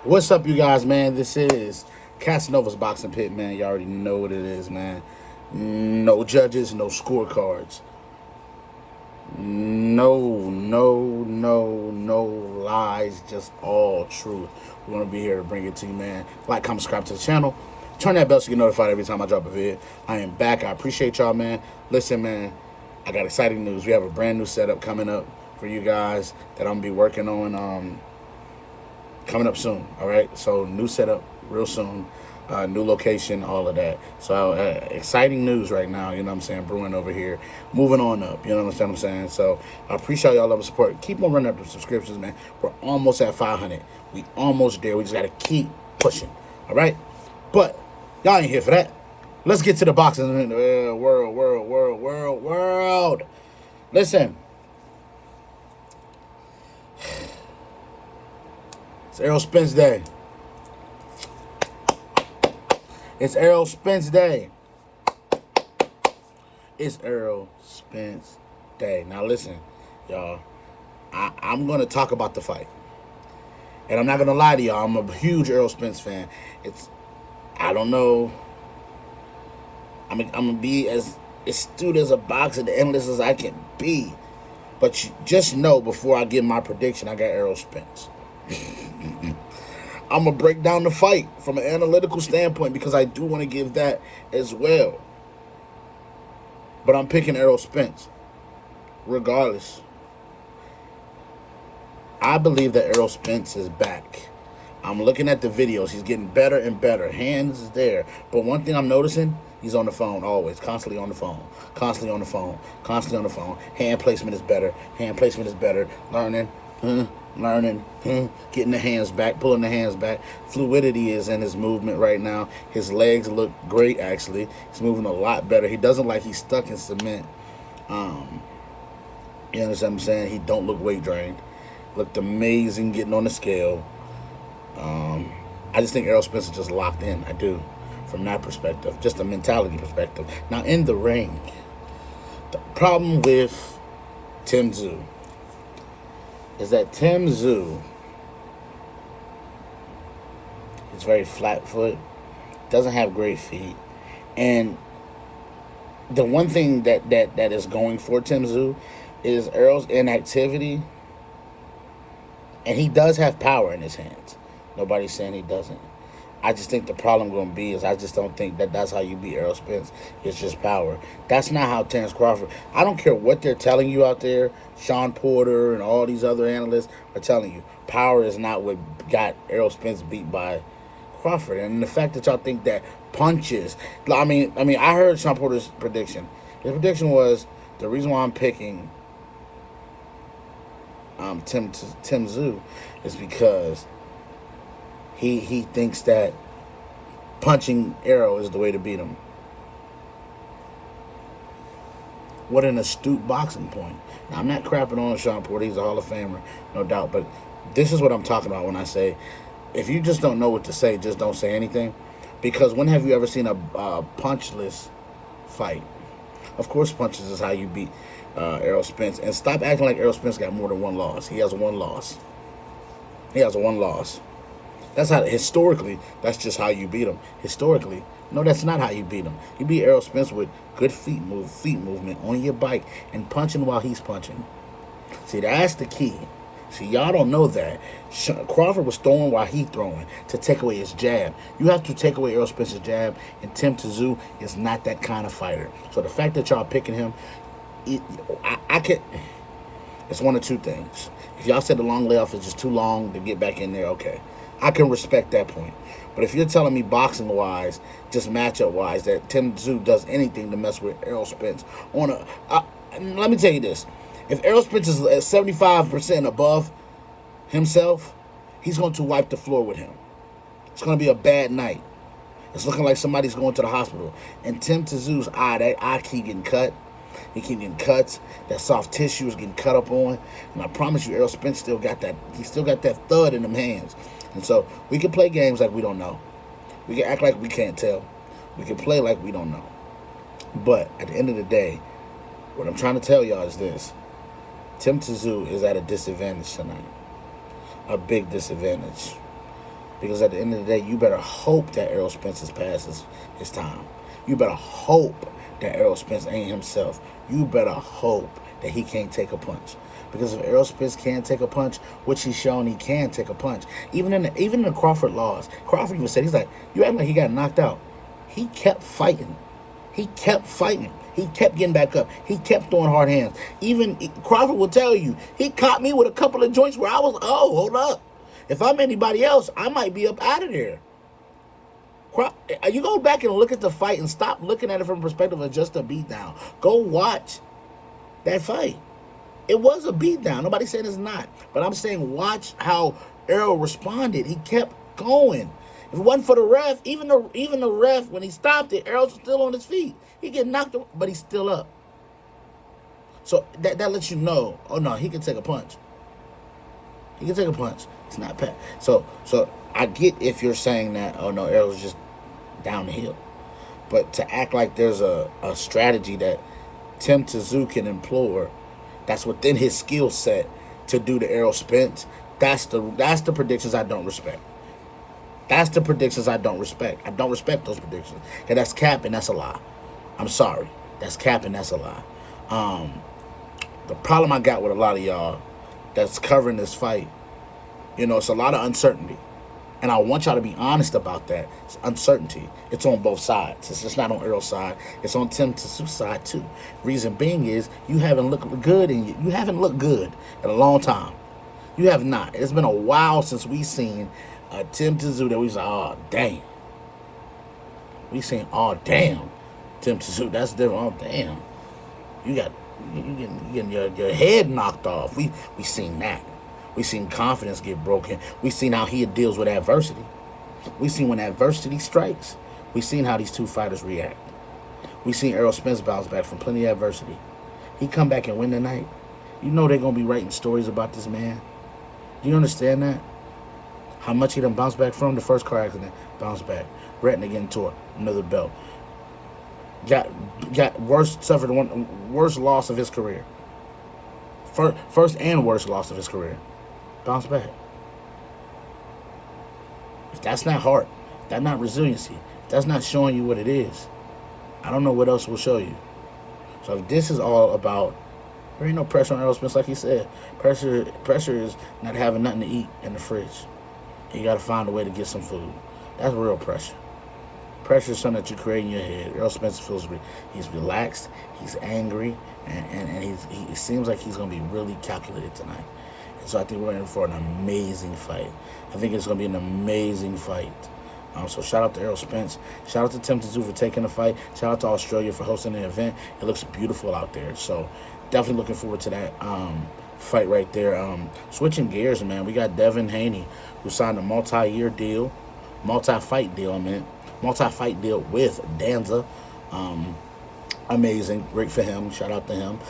What's up, you guys, man? This is Cassanova's Boxing Pit, man. You already know what it is, man. No judges, no scorecards. No lies, just all truth. We're going to be here to bring it to you, man. Like, comment, subscribe to the channel. Turn that bell so you get notified every time I drop a vid. I am back. I appreciate y'all, man. Listen, man, I got exciting news. We have a brand new setup coming up for you guys that I'm going to be working on coming up soon, all right? So new setup real soon, new location, all of that. So exciting news right now, you know what I'm saying, brewing over here, moving on up, you know what I'm saying? So I appreciate y'all love and support. Keep on running up the subscriptions, man. We're almost at 500. We almost there. We just got to keep pushing, all right? But y'all ain't here for that. Let's get to the boxing world. Listen. It's Errol Spence Day. It's Errol Spence Day. It's Errol Spence Day. Now listen, y'all. I'm going to talk about the fight. And I'm not going to lie to y'all. I'm a huge Errol Spence fan. I don't know. I'm going to be as astute as a boxer, analyst as I can be. But you just know before I give my prediction, I got Errol Spence. I'm going to break down the fight from an analytical standpoint because I do want to give that as well. But I'm picking Errol Spence regardless. I believe that Errol Spence is back. I'm looking at the videos. He's getting better and better. Hands is there. But one thing I'm noticing, he's on the phone always. Constantly on the phone. Constantly on the phone. Constantly on the phone. Hand placement is better. Hand placement is better. Learning. Getting the hands back, pulling the hands back. Fluidity is in his movement right now. His legs look great, actually. He's moving a lot better. He doesn't like he's stuck in cement. You understand what I'm saying? He don't look weight drained. Looked amazing getting on the scale. I just think Errol Spence is just locked in. I do, from that perspective. Just a mentality perspective. Now, in the ring, the problem with Tim Tszyu is that Tim Tszyu is very flat-foot, doesn't have great feet, and the one thing that is going for Tim Tszyu is Errol's inactivity, and he does have power in his hands. Nobody's saying he doesn't. I just think the problem going to be is I just don't think that's how you beat Errol Spence. It's just power. That's not how Terrence Crawford. I don't care what they're telling you out there. Sean Porter and all these other analysts are telling you power is not what got Errol Spence beat by Crawford. And the fact that y'all think that punches. I mean, I heard Sean Porter's prediction. His prediction was the reason why I'm picking Tim Tszyu is because he thinks that punching Errol is the way to beat him. What an astute boxing point. Now, I'm not crapping on Sean Porter. He's a Hall of Famer, no doubt. But this is what I'm talking about when I say, if you just don't know what to say, just don't say anything. Because when have you ever seen a punchless fight? Of course, punches is how you beat Errol Spence. And stop acting like Errol Spence got more than one loss. He has one loss. He has one loss. That's how, historically, that's just how you beat him. Historically, no, that's not how you beat him. You beat Errol Spence with good feet movement on your bike and punching while he's punching. See, that's the key. See, y'all don't know that. Crawford was throwing while he throwing to take away his jab. You have to take away Errol Spence's jab, and Tim Tszyu is not that kind of fighter. So the fact that y'all picking him, I can. It's one of two things. If y'all said the long layoff is just too long to get back in there, okay. I can respect that point. But if you're telling me boxing-wise, just matchup-wise, that Tim Tszyu does anything to mess with Errol Spence, let me tell you this. If Errol Spence is at 75% above himself, he's going to wipe the floor with him. It's going to be a bad night. It's looking like somebody's going to the hospital. And Tim Tszyu's that eye keep getting cut. He keep getting cuts. That soft tissue is getting cut up on. And I promise you, Errol Spence still got that. He still got that thud in them hands. And so we can play games like we don't know. We can act like we can't tell. We can play like we don't know. But at the end of the day, what I'm trying to tell y'all is this. Tim Tszyu is at a disadvantage tonight. A big disadvantage. Because at the end of the day, you better hope that Errol Spence is past his time. You better hope that Errol Spence ain't himself. You better hope that he can't take a punch. Because if Errol Spence can't take a punch, which he's shown he can take a punch, even in the Crawford loss, Crawford even said, he's like, you act like he got knocked out. He kept fighting. He kept fighting. He kept getting back up. He kept throwing hard hands. Even Crawford will tell you, he caught me with a couple of joints where I was, oh, hold up. If I'm anybody else, I might be up out of there. You go back and look at the fight and stop looking at it from the perspective of just a beatdown. Go watch that fight. It was a beatdown. Nobody's saying it's not. But I'm saying watch how Errol responded. He kept going. If it wasn't for the ref, even the ref, when he stopped it, Errol's still on his feet. He get knocked, but he's still up. So that lets you know, oh no, he can take a punch. He can take a punch. It's not bad. So I get if you're saying that, oh no, Errol's just down the hill. But to act like there's a strategy that Tim Tszyu can employ that's within his skill set to do to Errol Spence, that's the predictions I don't respect. That's the predictions I don't respect. I don't respect those predictions. Because that's cap and that's a lie. I'm sorry. That's cap and that's a lie. The problem I got with a lot of y'all that's covering this fight, it's a lot of uncertainty. And I want y'all to be honest about that. It's uncertainty. It's on both sides. It's just not on Errol's side. It's on Tim Tszyu's side too. Reason being is you haven't looked good you haven't looked good in a long time. You have not. It's been a while since we seen Tim Tszyu that we said, oh damn. We seen, oh damn, Tim Tszyu. That's different. Oh damn. You getting your head knocked off. We seen that. We seen confidence get broken. We seen how he deals with adversity. We seen when adversity strikes. We seen how these two fighters react. We seen Errol Spence bounce back from plenty of adversity. He come back and win tonight. You know they're gonna be writing stories about this man. Do you understand that? How much he done bounced back from the first car accident, bounced back. Retina getting tore, another belt. Suffered one worst loss of his career. First and worst loss of his career. Bounce back. If that's not heart, if that's not resiliency, if that's not showing you what it is, I don't know what else will show you. So if this is all about, there ain't no pressure on Errol Spence, like he said. Pressure is not having nothing to eat in the fridge. You got to find a way to get some food. That's real pressure. Pressure is something that you create in your head. Errol Spence he's relaxed, he's angry, and he seems like he's going to be really calculated tonight. And so I think we're in for an amazing fight. I think it's going to be an amazing fight. So shout out to Errol Spence. Shout out to Tim Tszyu for taking the fight. Shout out to Australia for hosting the event. It looks beautiful out there. So definitely looking forward to that fight right there. Switching gears, man. We got Devin Haney, who signed a multi-fight deal, multi-fight deal with Danza. Amazing. Great for him. Shout out to him.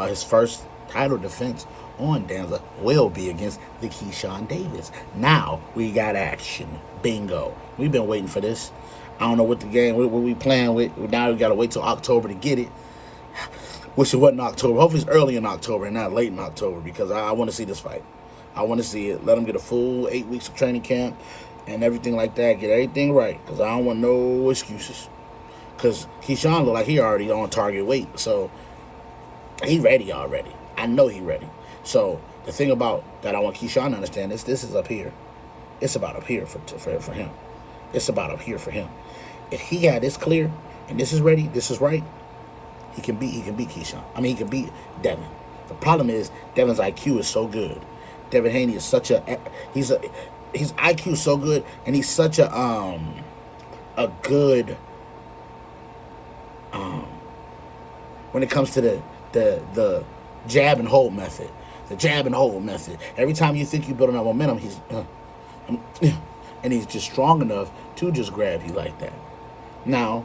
His first title defense on Danza will be against the Keyshawn Davis. Now we got action. Bingo. We've been waiting for this. I don't know what we playing with. Now we got to wait till October to get it. Wish it wasn't October. Hopefully it's early in October and not late in October, because I want to see this fight. I want to see it. Let him get a full 8 weeks of training camp and everything like that. Get everything right, because I don't want no excuses. Because Keyshawn look like he already on target weight, so he ready already. I know he ready. So the thing about that I want Keyshawn to understand is this is up here. It's about up here for him. It's about up here for him. If he got this clear and this is ready, this is right, he can beat Keyshawn. I mean, he can beat Devin. The problem is Devin's IQ is so good. Devin Haney is such his IQ is so good, and he's such a good when it comes to the jab and hold method. The jab and hold method. Every time you think you're building up momentum, and he's just strong enough to just grab you like that. Now,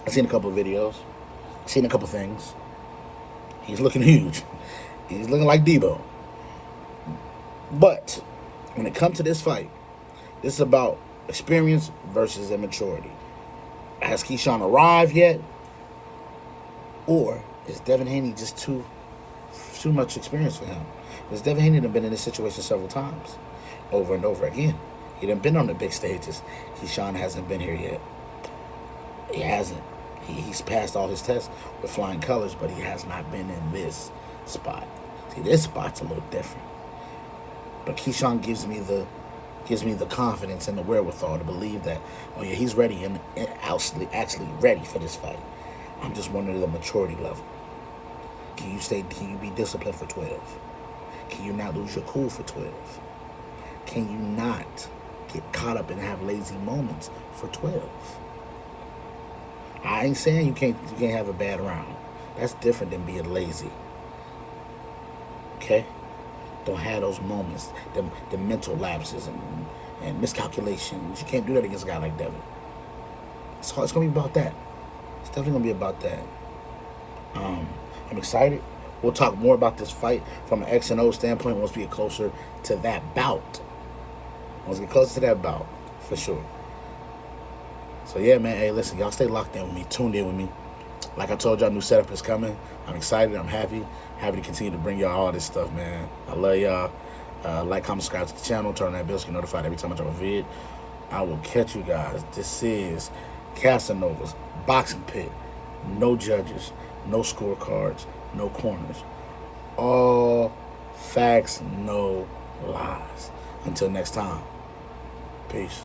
I've seen a couple of videos, seen a couple things. He's looking huge. He's looking like Debo. But when it comes to this fight, this is about experience versus immaturity. Has Keyshawn arrived yet? Or is Devin Haney just too much experience for him? Because Devin Haney has been in this situation several times, over and over again. He done been on the big stages. Keyshawn hasn't been here yet. He hasn't. He's passed all his tests with flying colors, but he has not been in this spot. See, this spot's a little different. But Keyshawn gives me the confidence and the wherewithal to believe that, oh yeah, he's ready and actually ready for this fight. I'm just wondering the maturity level. Can you be disciplined for 12? Can you not lose your cool for 12? Can you not get caught up and have lazy moments for 12? I ain't saying you can't have a bad round. That's different than being lazy. Okay? Don't have those moments, the mental lapses and miscalculations. You can't do that against a guy like Devin. It's going to be about that. It's definitely going to be about that. I'm excited. We'll talk more about this fight from an X and O standpoint once we get closer to that bout. Once we get closer to that bout, for sure. So yeah, man. Hey, listen, y'all stay locked in with me, tuned in with me. Like I told y'all, new setup is coming. I'm excited. I'm happy to continue to bring y'all all this stuff, man. I love y'all. Like, comment, subscribe to the channel, turn on that bell so you get notified every time I drop a vid. I will catch you guys. This is Cassanova's Boxing Pit. No judges, no scorecards, no corners. All facts, no lies. Until next time, peace.